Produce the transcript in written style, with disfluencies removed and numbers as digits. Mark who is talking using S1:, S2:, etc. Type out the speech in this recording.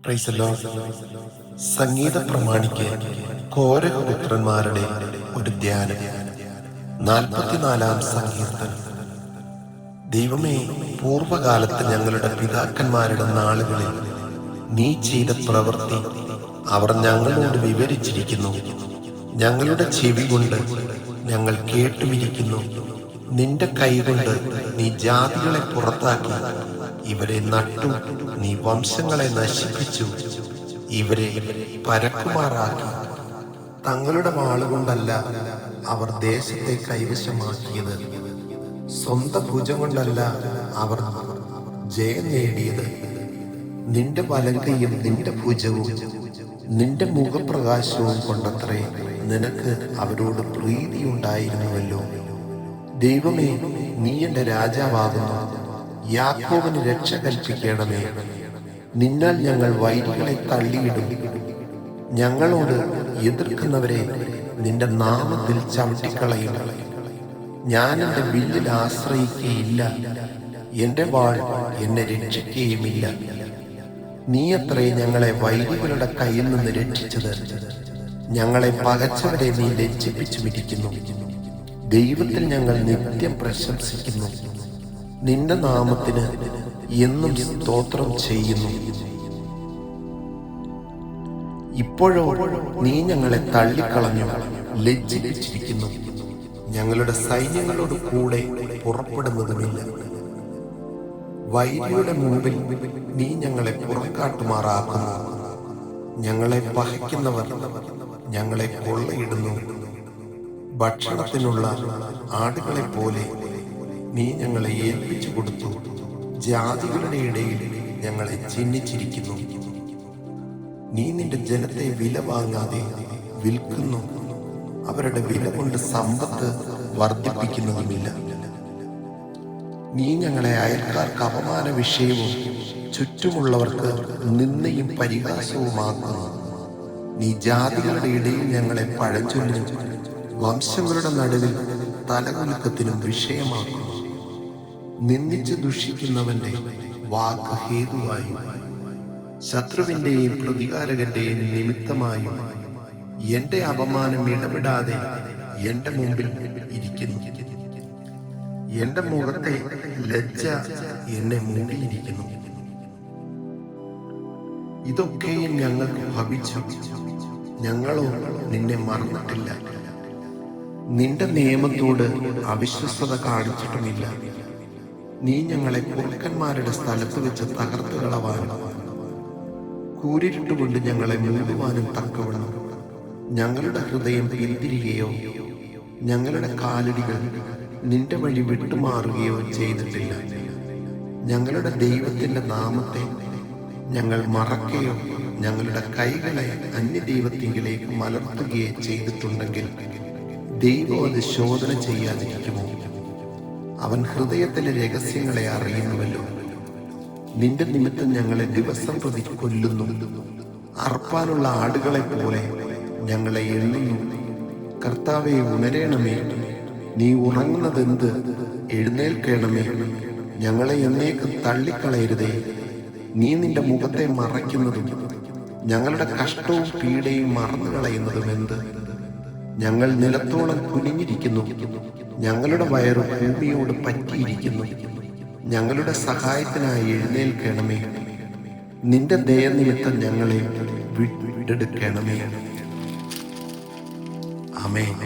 S1: Price the lord. സംഗീത പ്രമാണിക്ക് കോരഹപുത്രന്മാരുടെ ഒരു ധ്യാനം. 44-ാം സങ്കീർത്തനം. ദൈവമേ, പൂർവകാലത്ത് ഞങ്ങളുടെ പിതാക്കന്മാരുടെ നാളുകളിൽ നീ ചെയ്ത പ്രവൃത്തി അവർ ഞങ്ങളോട് വിവരിച്ചിരിക്കുന്നു. ഞങ്ങളുടെ ചെവി കൊണ്ട് ഞങ്ങൾ കേട്ടുമിരിക്കുന്നു. നിന്റെ കൈകൊണ്ട് നീ ജാതികളെ പുറത്താക്കി, ഇവരെ നട്ടു, നീ വംശങ്ങളെ നശിപ്പിച്ചു, ഇവരെ പരക്കുമാറാക്കി. തങ്ങളുടെ വാളുകൊണ്ടല്ല അവർ ദേശത്തെ കൈവശമാക്കിയത്, സ്വന്തം ഭുജം കൊണ്ടല്ല അവർ ജയം നേടിയത്. നിന്റെ വലങ്കയും നിന്റെ ഭുജവും നിന്റെ മുഖപ്രകാശവും കൊണ്ടത്രേ നിനക്ക് അവരോട് പ്രീതിയുണ്ടായിരുന്നുവല്ലോ. ദൈവമേ, നീ എൻ്റെ രാജാവാകുന്നു. യാക്കോബിന് രക്ഷ കൽപ്പിക്കണമേ. നിന്നാൽ ഞങ്ങൾ വൈരികളെ തള്ളിയിടും. ഞങ്ങളോട് എതിർക്കുന്നവരെ നിന്റെ നാമത്തിൽ ചവിട്ടിക്കളയും. ഞാൻ എൻ്റെ വില്ലിൽ ആശ്രയിക്കുകയില്ല, എൻ്റെ വാൾ എന്നെ രക്ഷിക്കുകയുമില്ല. നീയത്രേ ഞങ്ങളെ വൈരികളുടെ കയ്യിൽ നിന്ന് രക്ഷിച്ചത്. ഞങ്ങളെ പകച്ചവരെ നീ ലജ്ജിപ്പിച്ചുമിരിക്കുന്നു. ദൈവത്തിൽ ഞങ്ങൾ നിത്യം പ്രശംസിക്കുന്നു. നിന്റെ നാമത്തിന് എന്നും സ്തോത്രം ചെയ്യുന്നു. ഇപ്പോഴോ നീ ഞങ്ങളെ തള്ളിക്കളഞ്ഞു, ലജ്ജിപ്പിച്ചിരിക്കുന്നു. ഞങ്ങളുടെ സൈന്യങ്ങളോട് കൂടെ പുറപ്പെടുന്നതുമില്ല. വൈരിയുടെ മുമ്പിൽ നീ ഞങ്ങളെ പുറക്കാട്ടുമാറാക്കുന്നു. ഞങ്ങളെ പകയ്ക്കുന്നവർ ഞങ്ങളെ കൊള്ളയിടുന്നു. ഭക്ഷണത്തിനുള്ള ആടുകളെ പോലെ നീ ഞങ്ങളെ ഏൽപ്പിച്ചു കൊടുത്തു. ജാതികളുടെ ഇടയിൽ ഞങ്ങളെ ചിഹ്നിച്ചിരിക്കുന്നു. നീ നിന്റെ ജനത്തെ വില വാങ്ങാതെ വിൽക്കുന്നു. അവരുടെ വില കൊണ്ട് സമ്പത്ത് വർദ്ധിപ്പിക്കുന്നതുമില്ല. നീ ഞങ്ങളെ അയൽക്കാർക്ക് അപമാന വിഷയവും ചുറ്റുമുള്ളവർക്ക് നിന്ദയും പരിഹാസവുമാക്കുന്നു. നീ ജാതികളുടെ ഇടയിൽ ഞങ്ങളെ പഴഞ്ചൊല്ലും വംശങ്ങളുടെ നടുവിൽ തലകുലുക്കത്തിനും വിഷയമാക്കുന്നു. നിന്ദിച്ച് ദുഷിക്കുന്നവന്റെ വാക്ക് ഹേതുവായും ശത്രുവിന്റെയും പ്രതികാരകന്റെയും നിമിത്തമായും എന്റെ അപമാനം ഇടപെടാതെ എന്റെ മുമ്പിൽ ഇരിക്കുന്നു. എന്റെ മുഖത്തെ ലജ്ജ എന്നെ മൂടിയിരിക്കുന്നു. ഇതൊക്കെയും ഞങ്ങൾക്ക് ഭവിച്ചു, ഞങ്ങളോ നിന്നെ മറന്നിട്ടില്ല. നിന്റെ നിയമത്തോട് അവിശ്വസ്തത കാണിച്ചിട്ടുമില്ല. നീ ഞങ്ങളെ കുറുക്കന്മാരുടെ സ്ഥലത്ത് വെച്ച് തകർത്ത് കളവാനും കൂരിരുട്ടുകൊണ്ട് ഞങ്ങളെ മൂടുവാനും തക്കവണ്ണം ഞങ്ങളുടെ ഹൃദയം പിന്തിരികയോ ഞങ്ങളുടെ കാലടികൾ നിന്റെ വഴി വിട്ടുമാറുകയോ ചെയ്തിട്ടില്ല. ഞങ്ങളുടെ ദൈവത്തിന്റെ നാമത്തെ ഞങ്ങൾ മറക്കുകയോ ഞങ്ങളുടെ കൈകളെ അന്യദൈവത്തിങ്കിലേക്ക് മലർത്തുകയോ ചെയ്തിട്ടുണ്ടെങ്കിൽ ദൈവം അത് ശോധന ചെയ്യാതിരിക്കുമോ? അവൻ ഹൃദയത്തിലെ രഹസ്യങ്ങളെ അറിയുന്നുവല്ലോ. നിന്റെ നിമിത്തം ഞങ്ങളെ ദിവസം പ്രതി കൊല്ലുന്നു. അർപ്പാനുള്ള ആടുകളെ പോലെ ഞങ്ങളെ എണ്ണുന്നു. കർത്താവേ, ഉണരണമേ. നീ ഉറങ്ങുന്നതെന്ത്? എഴുന്നേൽക്കണമേ. ഞങ്ങളെ എന്നേക്കും തള്ളിക്കളയരുതേ. നീ നിന്റെ മുഖത്തെ മറയ്ക്കുന്നതും ഞങ്ങളുടെ കഷ്ടവും പീഡയും മറന്നു കളയുന്നതും എന്ത്? ഞങ്ങൾ നിലത്തോളം കുനിഞ്ഞിരിക്കുന്നു. ഞങ്ങളുടെ വയറ് ഭൂമിയോട് പറ്റിയിരിക്കുന്നു. ഞങ്ങളുടെ സഹായത്തിനായി എഴുന്നേൽക്കണമേ. നിന്റെ ദയനിമിത്തം ഞങ്ങളെ വിട്ടെടുക്കണമേ. ആമേൻ.